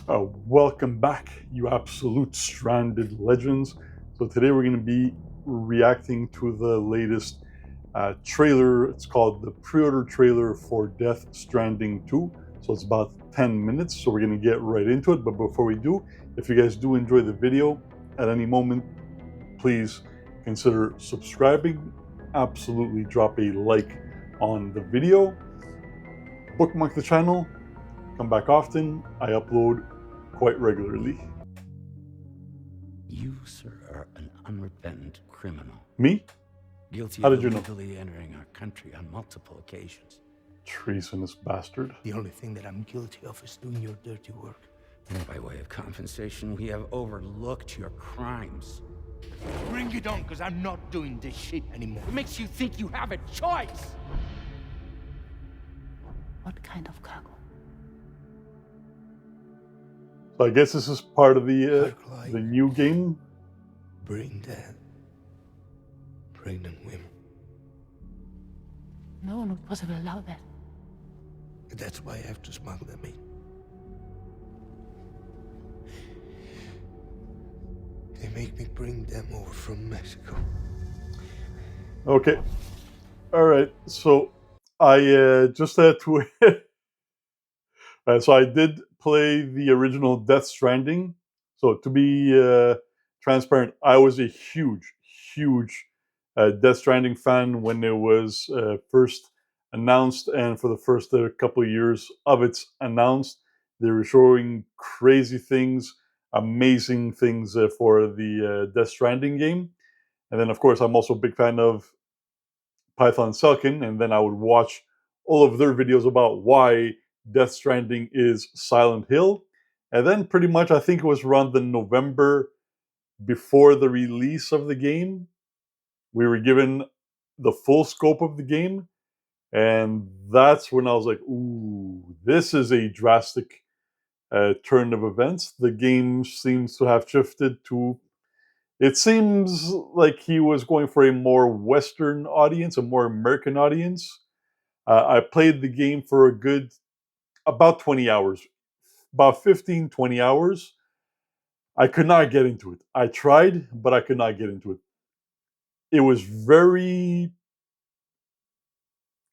Welcome back, you absolute stranded legends. So today we're going to be reacting to the latest trailer. It's called the pre-order trailer for Death Stranding 2. So it's about 10 minutes, so we're going to get right into it. But before we do, if you guys do enjoy the video at any moment, please consider subscribing. Absolutely drop a like on the video. Bookmark the channel. Come back often. I upload quite regularly. You, sir, are an unrepentant criminal. Me? Guilty How of did you know? illegally entering our country on multiple occasions. Treasonous bastard. The only thing that I'm guilty of is doing your dirty work. And by way of compensation, we have overlooked your crimes. Bring it on, because I'm not doing this shit anymore. What makes you think you have a choice? What kind of cargo? So I guess this is part of the new game. Brain dead. Pregnant women. No one would possibly allow that. That's why I have to smuggle them in. They make me bring them over from Mexico. Okay. All right. So I just had to. So I did play the original Death Stranding. So to be transparent, I was a huge Death Stranding fan when it was first announced, and for the first couple of years of its announced, they were showing crazy things, amazing things for the Death Stranding game. And then, of course, I'm also a big fan of Python Selkin, and then I would watch all of their videos about why Death Stranding is Silent Hill. And then pretty much, I think it was around the November before the release of the game, we were given the full scope of the game. And that's when I was like, ooh, this is a drastic turn of events. The game seems to have shifted to, it seems like he was going for a more Western audience, a more American audience. I played the game for a good, about 20 hours, about 15, 20 hours. I could not get into it. I tried, but I could not get into it. It was very,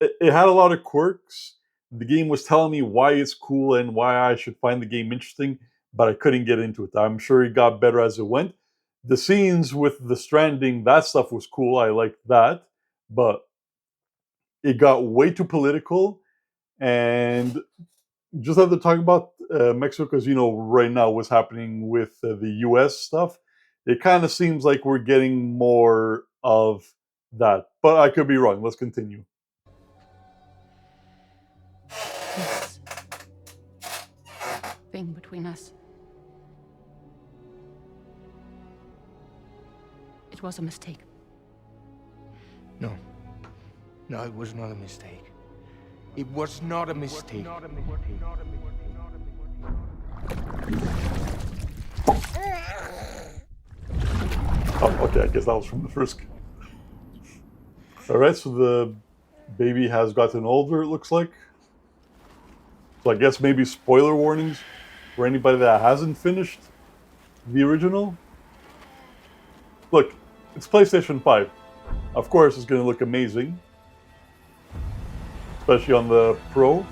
it had a lot of quirks. The game was telling me why it's cool and why I should find the game interesting, but I couldn't get into it. I'm sure it got better as it went. The scenes with the Stranding, that stuff was cool. I liked that, but it got way too political. And just have to talk about Mexico, because, you know, right now what's happening with the US stuff, it kind of seems like we're getting more of that. But I could be wrong. Let's continue. This thing between us. It was a mistake. No. No, it was not a mistake. It was not a mistake. Oh, okay, I guess that was from the first. All right, so the baby has gotten older, it looks like. So I guess maybe spoiler warnings for anybody that hasn't finished the original. Look, it's PlayStation 5. Of course, it's going to look amazing, especially on the Pro.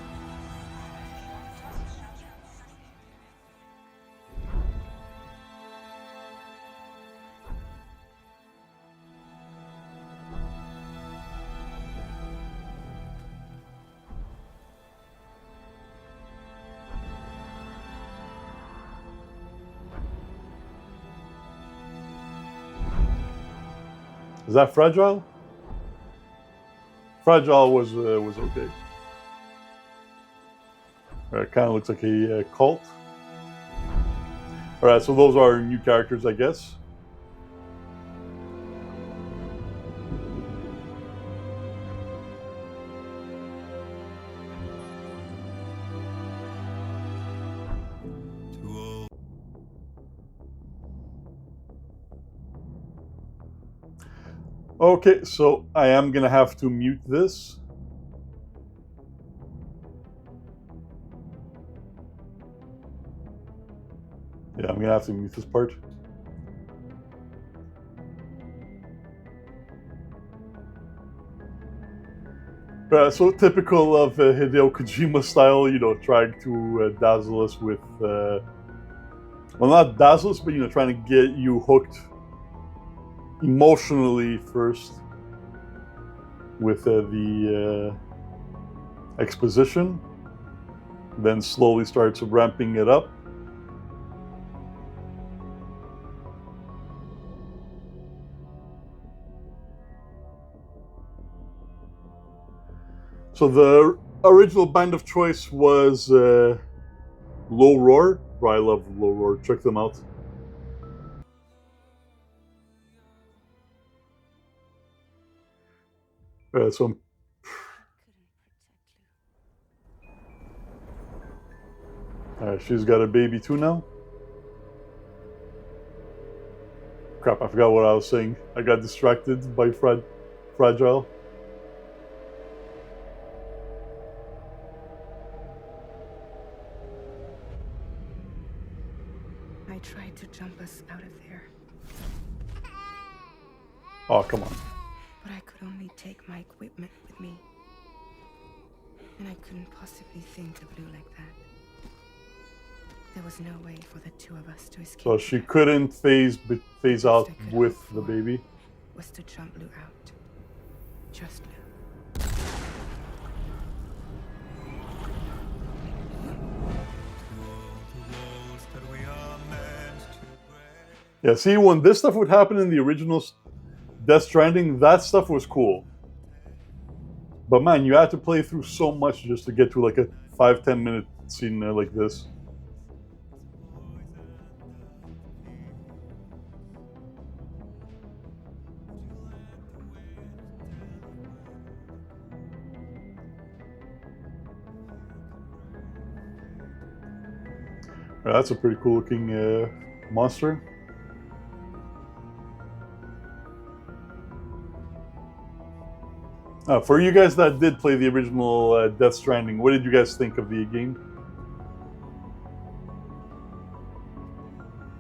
Is that Fragile? Fragile was okay. It kind of looks like a cult. All right, so those are new characters, I guess. Okay, so I am gonna have to mute this. Yeah, I'm gonna have to mute this part. So typical of Hideo Kojima style, you know, trying to dazzle us with, well, not dazzle us, but, you know, trying to get you hooked emotionally first with the exposition, then slowly starts ramping it up. So the original band of choice was Low Roar. Bro, I love Low Roar. Check them out. So she's got a baby too now. Crap, I forgot what I was saying. I got distracted by Fragile. I tried to jump us out of there, Oh, come on. but I could only take my equipment with me. And I couldn't possibly think of Lou like that. There was no way for the two of us to escape. So she couldn't phase out with the baby. Was to jump Lou out. Just Lou. Yeah, see, when this stuff would happen in the original Death Stranding, that stuff was cool. But man, you had to play through so much just to get to like a 5-10 minute scene like this. That's a pretty cool looking monster. For you guys that did play the original Death Stranding, what did you guys think of the game?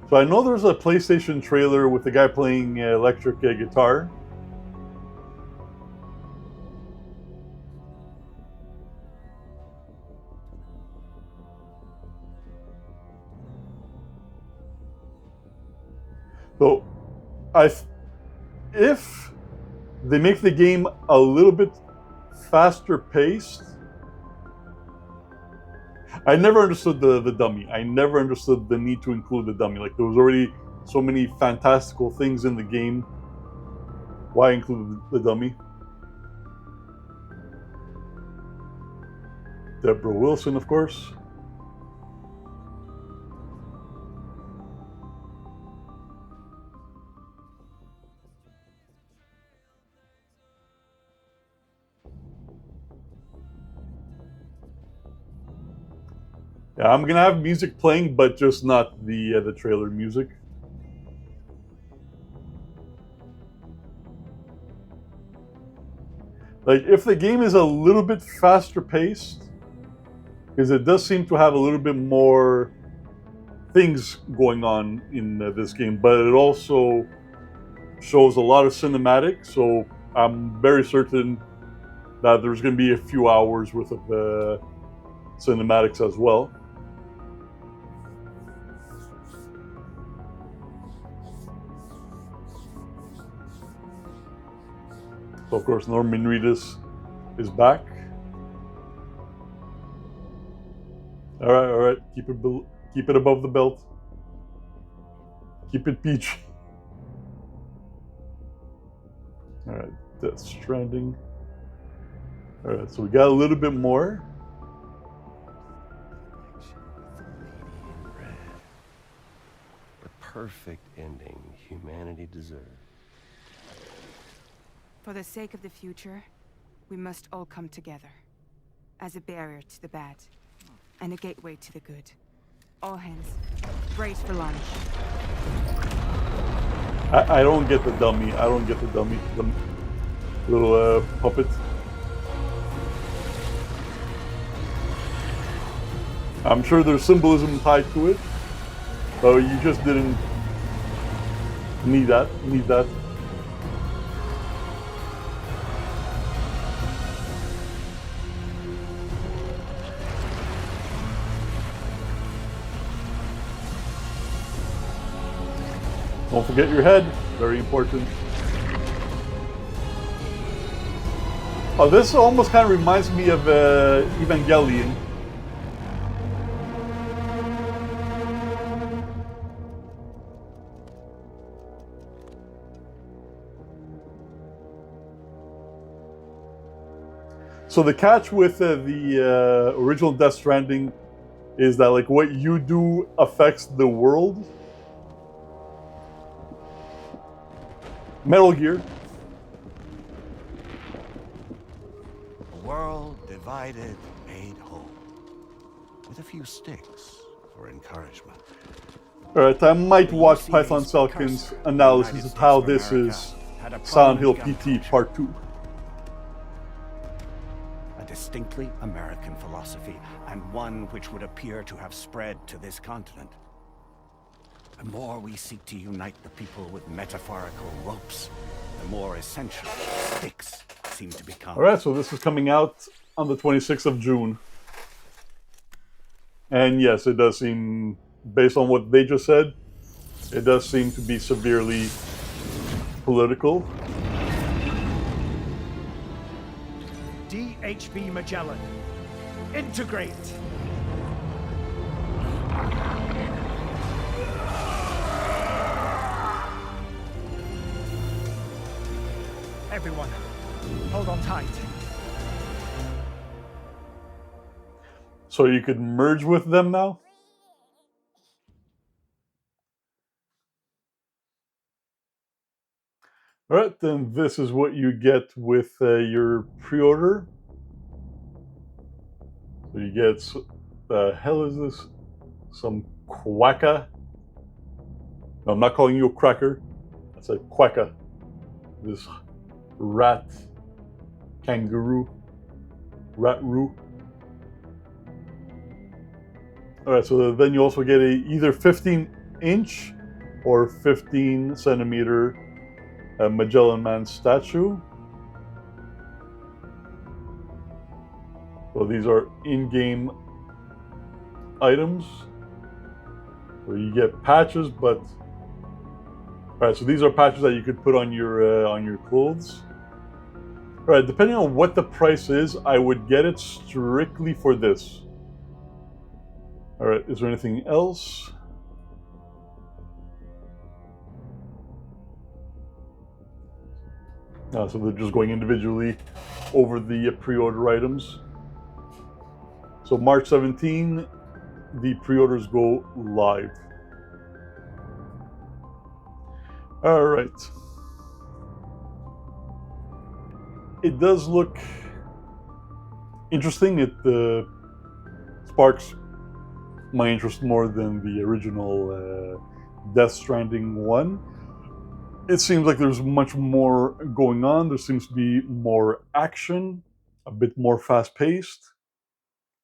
So I know there's a PlayStation trailer with the guy playing electric guitar. So, if they make the game a little bit faster paced, I never understood the dummy. I never understood the need to include the dummy. Like, there was already so many fantastical things in the game. Why include the dummy? Debrah Wilson, of course. Yeah, I'm gonna have music playing, but just not the trailer music. Like, if the game is a little bit faster paced, because it does seem to have a little bit more things going on in this game, but it also shows a lot of cinematics, so I'm very certain that there's going to be a few hours worth of cinematics as well. So of course Norman Reedus is back. All right, keep it above the belt. Keep it peachy. All right, Death Stranding. All right, so we got a little bit more. The perfect ending humanity deserved. For the sake of the future, we must all come together. As a barrier to the bad, and a gateway to the good. All hands, brace for launch. I don't get the dummy. I don't get the dummy. The little puppet. I'm sure there's symbolism tied to it. Oh, you just didn't need that. Need that. Don't forget your head. Very important. Oh, this almost kind of reminds me of Evangelion. So the catch with the original Death Stranding is that like what you do affects the world. Metal Gear. A world divided, made whole. With a few sticks for encouragement. Alright, I might watch Python Selkin's analysis of how this is Silent Hill PT Part 2. A distinctly American philosophy, and one which would appear to have spread to this continent. The more we seek to unite the people with metaphorical ropes, the more essential sticks seem to become. Alright, so this is coming out on the 26th of June. And yes, it does seem, based on what they just said, it does seem to be severely political. DHB Magellan. Integrate! Everyone, hold on tight. So you could merge with them now? Alright, then this is what you get with your pre-order. So you get, the hell is this? Some quacka. No, I'm not calling you a cracker. I said quacka. This rat, kangaroo, rat-roo. Alright, so then you also get a either 15-inch or 15-centimeter Magellan Man statue. So these are in-game items. So you get patches, but alright, so these are patches that you could put on your clothes. Alright, depending on what the price is, I would get it strictly for this. Alright, is there anything else? So they're just going individually over the pre-order items. So March 17, the pre-orders go live. Alright. It does look interesting. It sparks my interest more than the original Death Stranding 1. It seems like there's much more going on. There seems to be more action, a bit more fast-paced.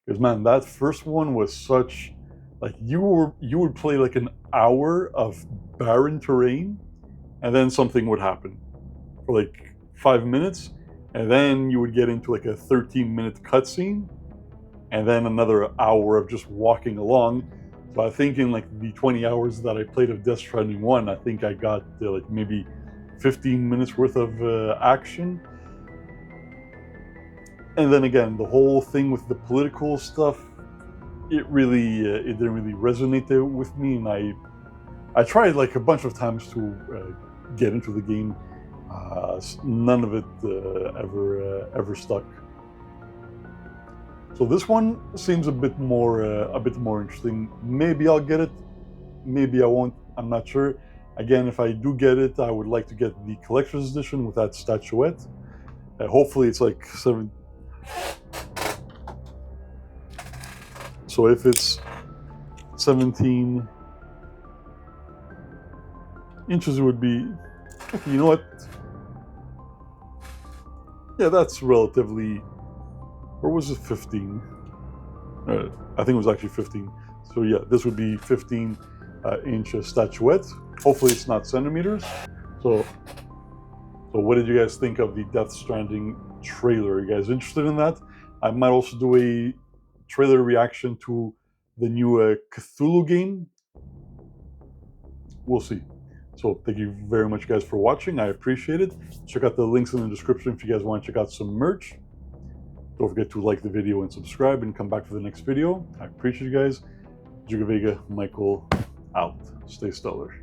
Because man, that first one was such, like you would play like an hour of barren terrain, and then something would happen for like 5 minutes, and then you would get into like a 13-minute cutscene, and then another hour of just walking along. So I think in like the 20 hours that I played of Death Stranding 1, I think I got like maybe 15 minutes worth of action. And then again, the whole thing with the political stuff, it really, it didn't really resonate with me. And I tried like a bunch of times to get into the game. None of it ever stuck. So this one seems a bit more interesting. Maybe I'll get it, maybe I won't. I'm not sure. Again, if I do get it, I would like to get the collector's edition with that statuette. Hopefully, it's like 7. So if it's 17 inches, it would be. Okay, you know what? Yeah, that's relatively. Or was it 15? I think it was actually 15. So yeah, this would be 15 inch statuette. Hopefully it's not centimeters. So what did you guys think of the Death Stranding trailer? Are you guys interested in that? I might also do a trailer reaction to the new Cthulhu game. We'll see. So thank you very much, guys, for watching. I appreciate it. Check out the links in the description if you guys want to check out some merch. Don't forget to like the video and subscribe and come back for the next video. I appreciate you guys. GigaVega, Michael, out. Stay stellar.